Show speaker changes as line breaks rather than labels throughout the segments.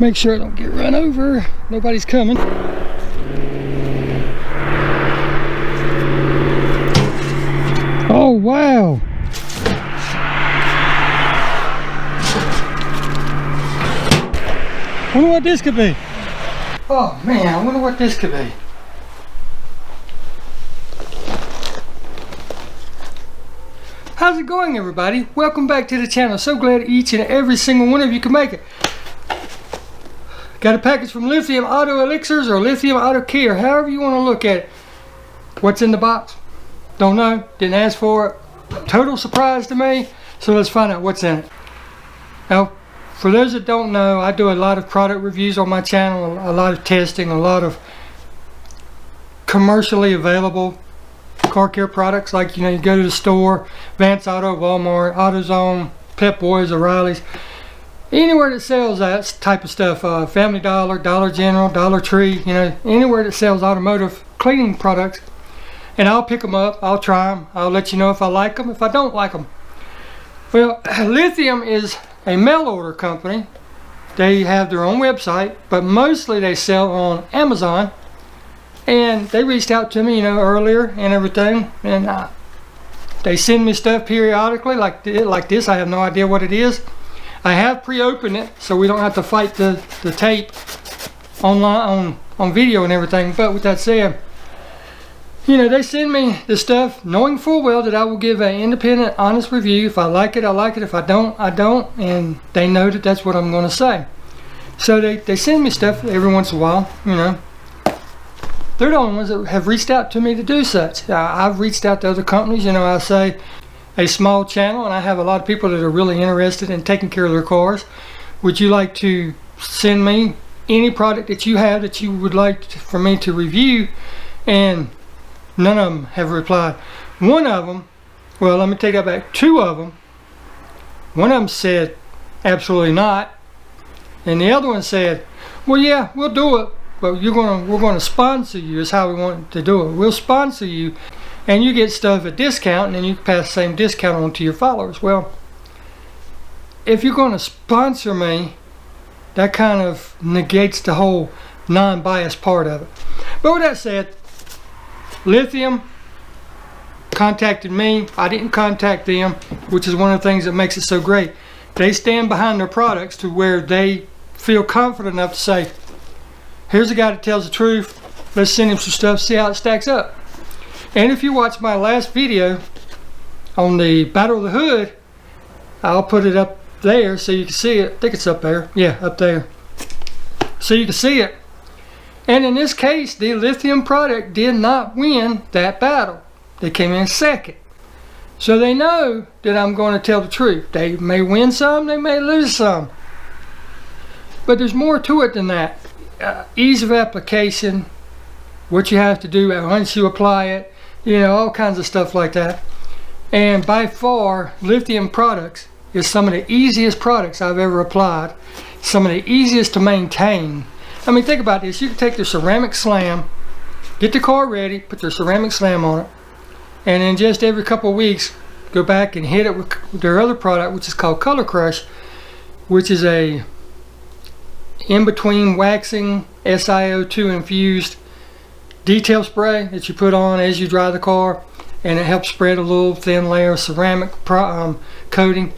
Make sure I don't get run over. Nobody's coming. Oh, wow. Wonder what this could be. Oh man, I wonder what this could be. How's it going, everybody? Welcome back to the channel. So glad each and every single one of you can make it. Got a package from Lithium Auto Elixirs or Lithium Auto Care, however you want to look at it. What's in the box? Don't know. Didn't ask for it. Total surprise to me. So let's find out what's in it. Now, for those that don't know, I do a lot of product reviews on my channel, a lot of testing, a lot of commercially available car care products, like, you know, you go to the store, Vance Auto, Walmart, AutoZone, Pep Boys, O'Reilly's, anywhere that sells that type of stuff, Family Dollar, Dollar General, Dollar Tree, you know, anywhere that sells automotive cleaning products, and I'll pick them up, I'll try them, I'll let you know if I like them, if I don't like them. Well, Lithium is a mail order company. They have their own website, but mostly they sell on Amazon. And they reached out to me, you know, earlier and everything, and they send me stuff periodically like this. I have no idea what it is. I have pre-opened it, so we don't have to fight the tape online on video and everything. But with that said, you know, they send me the stuff knowing full well that I will give an independent, honest review. If I like it, I like it. If I don't, I don't. And they know that that's what I'm going to say. So they send me stuff every once in a while, you know. They're the only ones that have reached out to me to do such. I've reached out to other companies, you know, I say a small channel, and I have a lot of people that are really interested in taking care of their cars. Would you like to send me any product that you have that you would like for me to review? And none of them have replied. One of them, well, let me take that back. Two of them. One of them said, absolutely not. And the other one said, well, yeah, we'll do it, but we're going to sponsor you is how we want to do it. We'll sponsor you, and you get stuff at discount, and then you pass the same discount on to your followers. Well, if you're going to sponsor me, that kind of negates the whole non-biased part of it. But with that said, Lithium contacted me. I didn't contact them, which is one of the things that makes it so great. They stand behind their products to where they feel confident enough to say, here's a guy that tells the truth. Let's send him some stuff, see how it stacks up. And if you watch my last video on the Battle of the Hood, I'll put it up there so you can see it. I think it's up there. Yeah, up there. So you can see it. And in this case, the Lithium product did not win that battle. They came in second. So they know that I'm going to tell the truth. They may win some, they may lose some. But there's more to it than that. Ease of application, what you have to do once you apply it, you know, all kinds of stuff like that. And by far, Lithium products is some of the easiest products I've ever applied. Some of the easiest to maintain. I mean, think about this. You can take the ceramic slam, get the car ready, put the ceramic slam on it, and then just every couple of weeks, go back and hit it with their other product, which is called Color Crush, which is a in-between waxing SiO2 infused detail spray that you put on as you dry the car, and it helps spread a little thin layer of ceramic coating,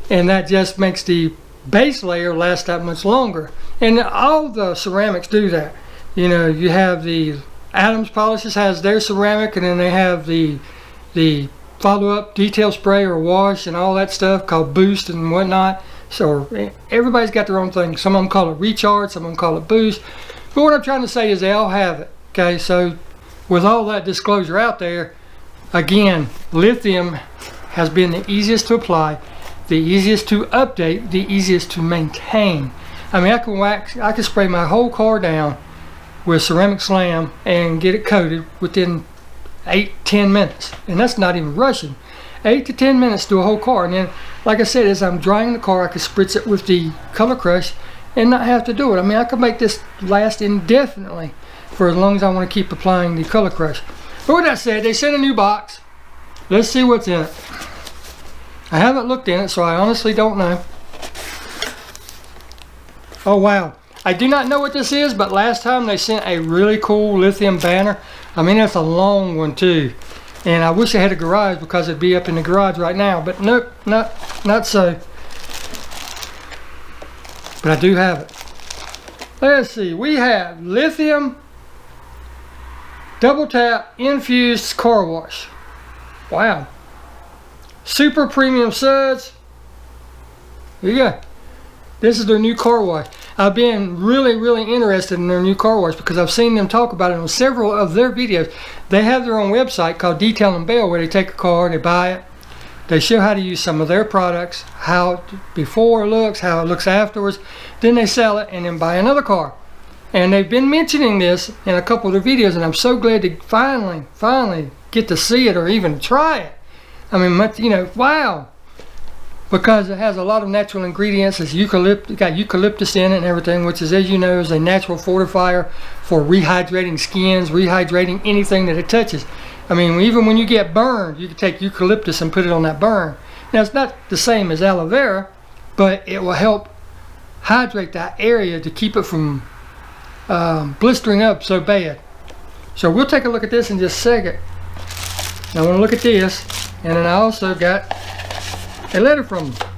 and that just makes the base layer last that much longer. And all the ceramics do that. You know, you have the Adams Polishes has their ceramic, and then they have the follow-up detail spray or wash and all that stuff called Boost and whatnot. So everybody's got their own thing. Some of them call it Recharge, some of them call it Boost. But what I'm trying to say is they all have it. Okay, so with all that disclosure out there, again, Lithium has been the easiest to apply, the easiest to update, the easiest to maintain. I mean, I can spray my whole car down with ceramic slam and get it coated within 8-10 minutes, and that's not even rushing. 8 to 10 minutes to a whole car, and then, like I said, as I'm drying the car, I can spritz it with the Color Crush and not have to do it. I mean, I could make this last indefinitely for as long as I want to keep applying the Color Crush. But with that said, they sent a new box. Let's see what's in it. I haven't looked in it, so I honestly don't know. Oh wow, I do not know what this is, but last time they sent a really cool lithium banner. I mean, that's a long one too. And I wish I had a garage because it'd be up in the garage right now. But nope, not so. But I do have it. Let's see, we have lithium double tap infused car wash. Wow. Super premium suds. Here you go. This is their new car wash. I've been really interested in their new car wash because I've seen them talk about it on several of their videos. They have their own website called Detail and Bell where they take a car, they buy it, they show how to use some of their products, how it before it looks, how it looks afterwards, then they sell it and then buy another car. And they've been mentioning this in a couple of their videos, and I'm so glad to finally get to see it or even try it. I mean, you know, wow. Because it has a lot of natural ingredients. It's got eucalyptus in it and everything, which is, as you know, is a natural fortifier for rehydrating skins, rehydrating anything that it touches. I mean, even when you get burned, you can take eucalyptus and put it on that burn. Now, it's not the same as aloe vera, but it will help hydrate that area to keep it from blistering up so bad. So we'll take a look at this in just a second. Now I want to look at this, and then I also got a letter from them.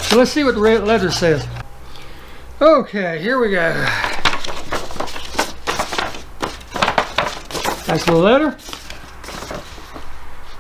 So let's see what the red letter says. Okay, here we go. Nice little letter.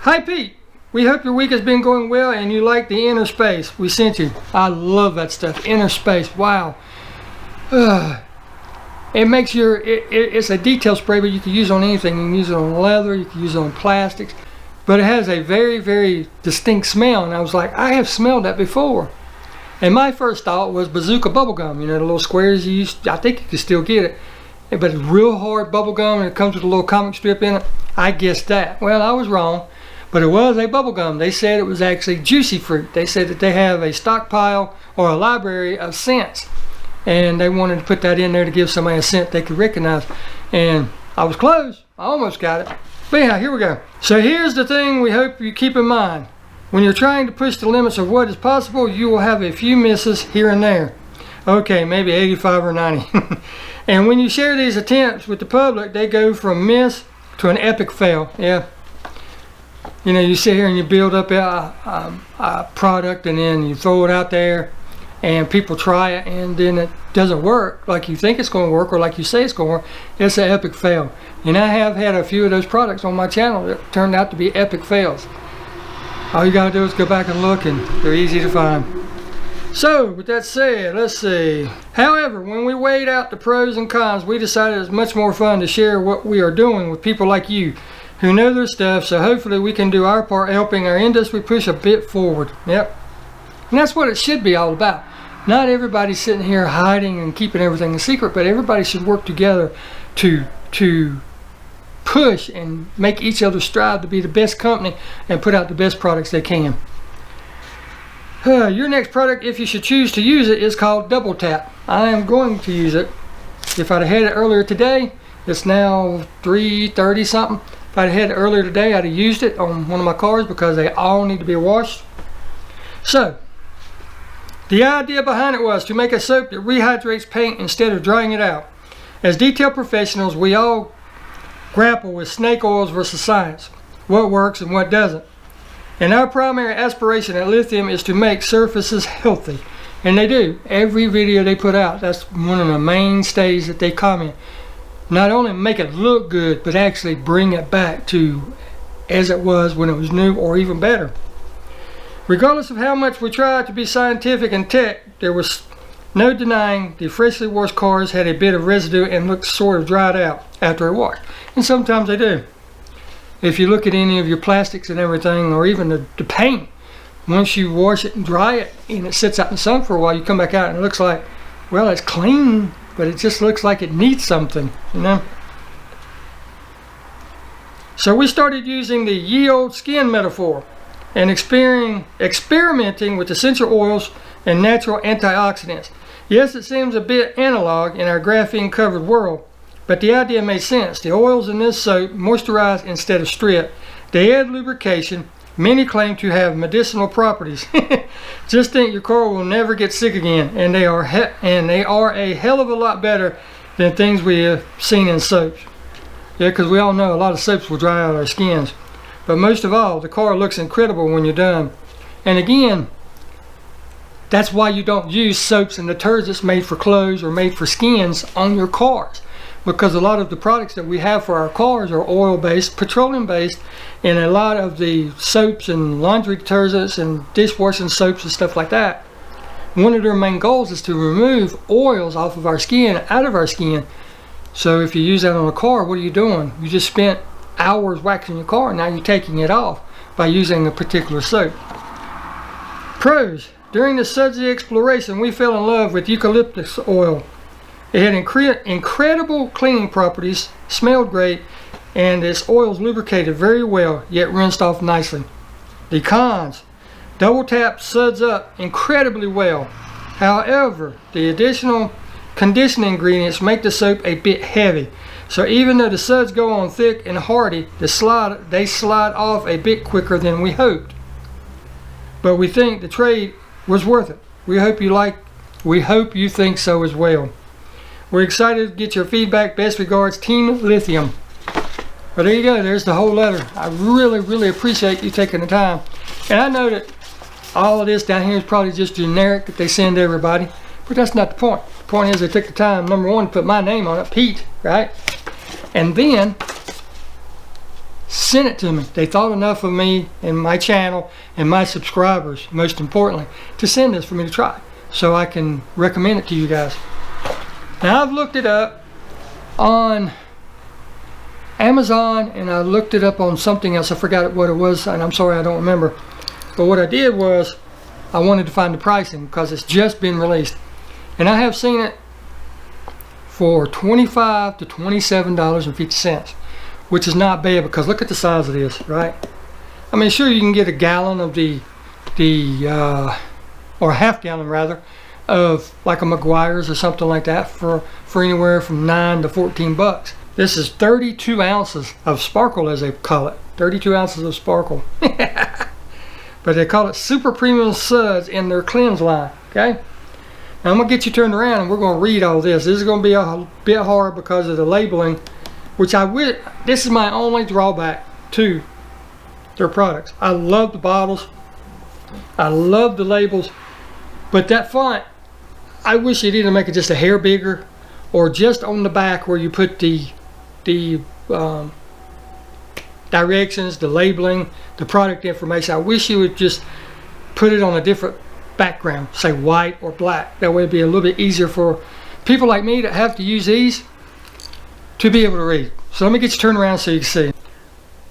Hi Pete, we hope your week has been going well and you like the inner space we sent you. I love that stuff, inner space, wow. It makes your, it's a detail spray, but you can use it on anything. You can use it on leather, you can use it on plastics. But it has a very distinct smell, and I was like, I have smelled that before. And my first thought was bazooka bubblegum, you know, the little squares you used, I think you can still get it. But it's real hard bubblegum, and it comes with a little comic strip in it. I guessed that. Well, I was wrong, but it was a bubblegum. They said it was actually juicy fruit. They said that they have a stockpile or a library of scents, and they wanted to put that in there to give somebody a scent they could recognize. And I was close. I almost got it. But anyhow, here we go. So here's the thing we hope you keep in mind. When you're trying to push the limits of what is possible, you will have a few misses here and there. Okay, maybe 85 or 90. And when you share these attempts with the public, they go from miss to an epic fail. Yeah. You know, you sit here and you build up a product, and then you throw it out there, and people try it, and then it doesn't work like you think it's going to work or like you say it's going to work. It's an epic fail. And I have had a few of those products on my channel that turned out to be epic fails. All you got to do is go back and look, and they're easy to find. So, with that said, let's see. However, when we weighed out the pros and cons, we decided it's much more fun to share what we are doing with people like you who know their stuff, so hopefully we can do our part helping our industry push a bit forward. Yep. And that's what it should be all about. Not everybody's sitting here hiding and keeping everything a secret, but everybody should work together to push and make each other strive to be the best company and put out the best products they can. Your next product, if you should choose to use it, is called Double Tap. I am going to use it. If I'd have had it earlier today, it's now 3:30 something. If I'd had it earlier today, I'd have used it on one of my cars because they all need to be washed. So, the idea behind it was to make a soap that rehydrates paint instead of drying it out. As detail professionals, we all grapple with snake oils versus science, what works and what doesn't. And our primary aspiration at Lithium is to make surfaces healthy. And they do. Every video they put out, that's one of the mainstays that they comment. Not only make it look good, but actually bring it back to as it was when it was new, or even better. Regardless of how much we tried to be scientific and tech, there was no denying the freshly washed cars had a bit of residue and looked sort of dried out after a wash. And sometimes they do. If you look at any of your plastics and everything, or even the paint, once you wash it and dry it and it sits out in the sun for a while, you come back out and it looks like, well, it's clean, but it just looks like it needs something, you know. So we started using the ye old skin metaphor and experimenting with essential oils and natural antioxidants. Yes, it seems a bit analog in our graphene covered world, but the idea made sense. The oils in this soap moisturize instead of strip. They add lubrication, Many claim to have medicinal properties. Just think your car will never get sick again, and they are a hell of a lot better than things we have seen in soaps. Yeah, because we all know a lot of soaps will dry out our skins. But most of all, the car looks incredible when you're done. And again, that's why you don't use soaps and detergents made for clothes or made for skins on your cars. Because a lot of the products that we have for our cars are oil-based, petroleum-based, and a lot of the soaps and laundry detergents and dishwashing soaps and stuff like that, one of their main goals is to remove oils off of our skin, out of our skin. So if you use that on a car, what are you doing? You just spent hours waxing your car, now you're taking it off by using a particular soap. Pros. During the Sudsy exploration, we fell in love with eucalyptus oil. It had incredible cleaning properties, smelled great, and its oils lubricated very well, yet rinsed off nicely. The cons. Double tap suds up incredibly well. However, the additional conditioning ingredients make the soap a bit heavy. So even though the suds go on thick and hearty, they slide off a bit quicker than we hoped. But we think the trade was worth it. We hope you think so as well. We're excited to get your feedback. Best regards, Team Lithium. Well, there you go. There's the whole letter. I really appreciate you taking the time. And I know that all of this down here is probably just generic that they send to everybody, but that's not the point. The point is they took the time, number one, to put my name on it, Pete, right? And then sent it to me. They thought enough of me and my channel and my subscribers, most importantly, to send this for me to try so I can recommend it to you guys. Now, I've looked it up on Amazon and I looked it up on something else. I forgot what it was, and I'm sorry I don't remember. But what I did was I wanted to find the pricing because it's just been released. And I have seen it for $25 to $27.50, which is not bad because look at the size of this, right? I mean, sure, you can get a gallon of or a half gallon rather, of like a McGuire's or something like that for anywhere from $9 to $14. This is 32 ounces of sparkle, as they call it. 32 ounces of sparkle. But they call it super premium suds in their cleanse line. Okay, now I'm gonna get you turned around and we're gonna read all this. This is gonna be a bit hard because of the labeling, which this is my only drawback to their products. I love the bottles, I love the labels, but that font, I wish you'd either make it just a hair bigger or just on the back where you put the directions, the labeling, the product information. I wish you would just put it on a different background, say white or black. That way it'd be a little bit easier for people like me that have to use these to be able to read. So let me get you turned around so you can see.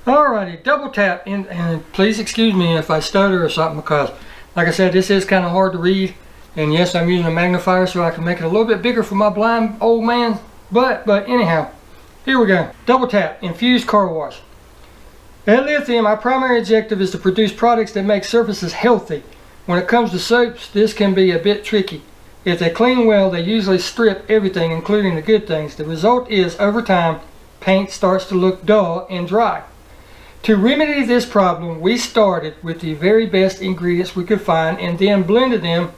Alrighty, double tap, and please excuse me if I stutter or something because, like I said, this is kind of hard to read. And yes, I'm using a magnifier so I can make it a little bit bigger for my blind old man. But anyhow, here we go. Double tap, infused car wash. At Lithium, our primary objective is to produce products that make surfaces healthy. When it comes to soaps, this can be a bit tricky. If they clean well, they usually strip everything, including the good things. The result is, over time, paint starts to look dull and dry. To remedy this problem, we started with the very best ingredients we could find and then blended them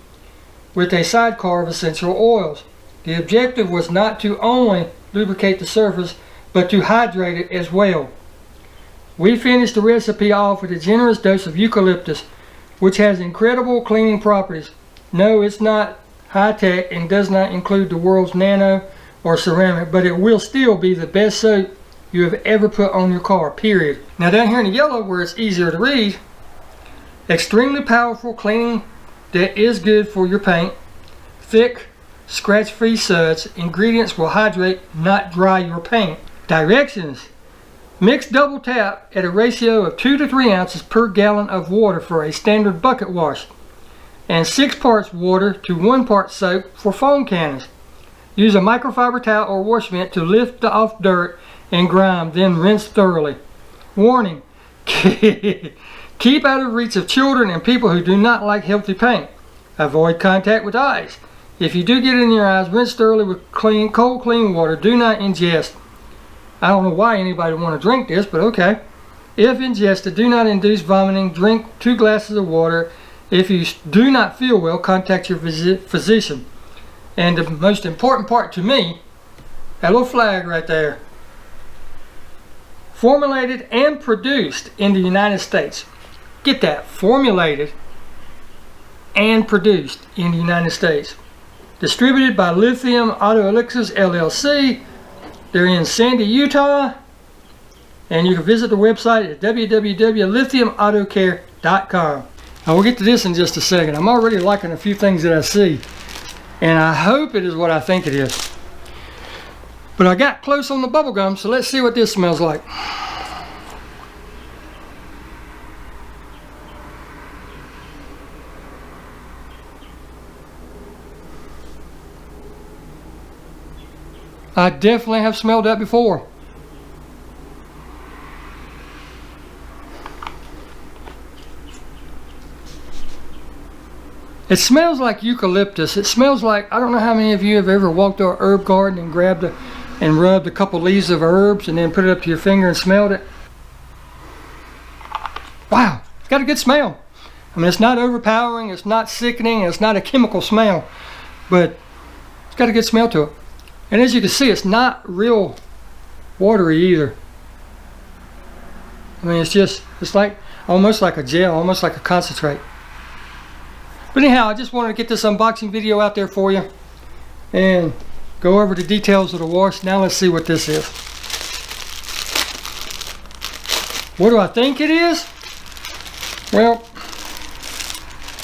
with a sidecar of essential oils. The objective was not to only lubricate the surface, but to hydrate it as well. We finished the recipe off with a generous dose of eucalyptus, which has incredible cleaning properties. No, it's not high-tech and does not include the world's nano or ceramic, but it will still be the best soap you have ever put on your car, period. Now down here in the yellow where it's easier to read, extremely powerful cleaning that is good for your paint, thick, scratch-free suds, ingredients will hydrate, not dry your paint. Directions: mix double tap at a ratio of 2 to 3 ounces per gallon of water for a standard bucket wash, and 6 parts water to 1 part soap for foam cannons. Use a microfiber towel or wash mitt to lift off dirt and grime, then rinse thoroughly. Warning: keep out of reach of children and people who do not like healthy paint. Avoid contact with eyes. If you do get it in your eyes, rinse thoroughly with cold clean water. Do not ingest. I don't know why anybody would want to drink this, but okay. If ingested, do not induce vomiting. Drink 2 glasses of water. If you do not feel well, contact your physician. And the most important part to me, that little flag right there. Formulated and produced in the United States. Get that, formulated and produced in the United States. Distributed by Lithium Auto Elixirs LLC. They're in Sandy, Utah. And you can visit the website at www.lithiumautocare.com. I will get to this in just a second. I'm already liking a few things that I see. And I hope it is what I think it is. But I got close on the bubble gum, so let's see what this smells like. I definitely have smelled that before. It smells like eucalyptus. It smells like, I don't know how many of you have ever walked to a herb garden and grabbed and rubbed a couple leaves of herbs and then put it up to your finger and smelled it. Wow, it's got a good smell. I mean, it's not overpowering, it's not sickening, it's not a chemical smell, but it's got a good smell to it. And as you can see, it's not real watery either. I mean, it's like almost like a gel, almost like a concentrate. But anyhow, I just wanted to get this unboxing video out there for you and go over the details of the wash. Now let's see what this is. What do I think it is? Well,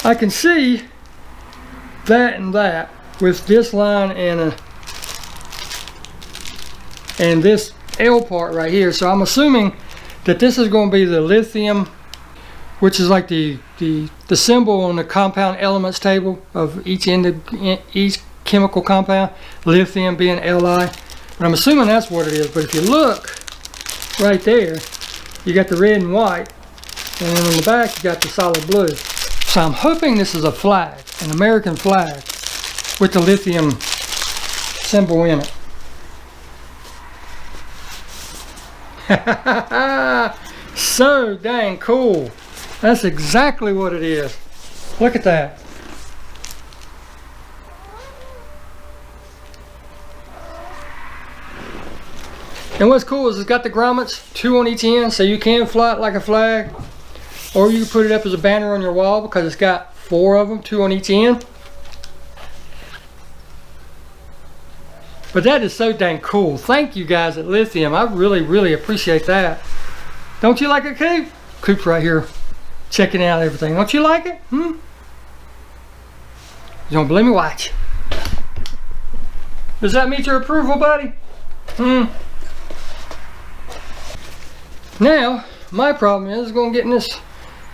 I can see that and that with this line and this L part right here. So I'm assuming that this is going to be the lithium, which is like the symbol on the compound elements table of each chemical compound, lithium being Li. But I'm assuming that's what it is. But if you look right there, you got the red and white, and then on the back you got the solid blue. So I'm hoping this is a flag, an American flag, with the lithium symbol in it. So dang cool. That's exactly what it is. Look at that. And what's cool is it's got the grommets, 2 on each end, so you can fly it like a flag, or you can put it up as a banner on your wall because it's got 4 of them, 2 on each end. But that is so dang cool. Thank you guys at Lithium. I really appreciate that. Don't you like it, Coop? Coop's right here checking out everything. Don't you like it? You don't believe me? Watch. Does that meet your approval, buddy? Now, my problem is going to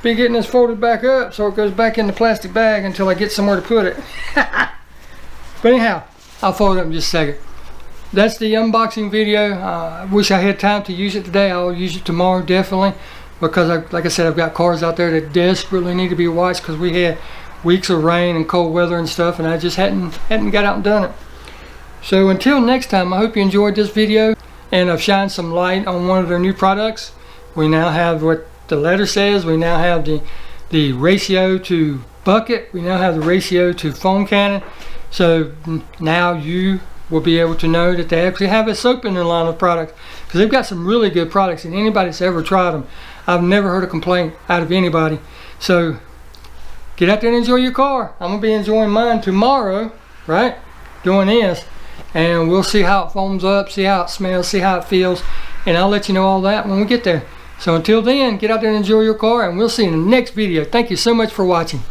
be getting this folded back up so it goes back in the plastic bag until I get somewhere to put it. But anyhow, I'll fold it up in just a second. That's the unboxing video. I wish I had time to use it today. I'll use it tomorrow definitely, because like I said, I've got cars out there that desperately need to be washed because we had weeks of rain and cold weather and stuff, and I just hadn't got out and done it. So until next time, I hope you enjoyed this video and I've shined some light on one of their new products. We now have what the letter says. We now have the ratio to bucket. We now have the ratio to foam cannon. So now you will be able to know that they actually have a soap in their line of products, because they've got some really good products, and anybody that's ever tried them, I've never heard a complaint out of anybody. So get out there and enjoy your car. I'm gonna be enjoying mine tomorrow, right, doing this, and we'll see how it foams up, see how it smells, see how it feels, and I'll let you know all that when we get there. So until then, get out there and enjoy your car, and we'll see you in the next video. Thank you so much for watching.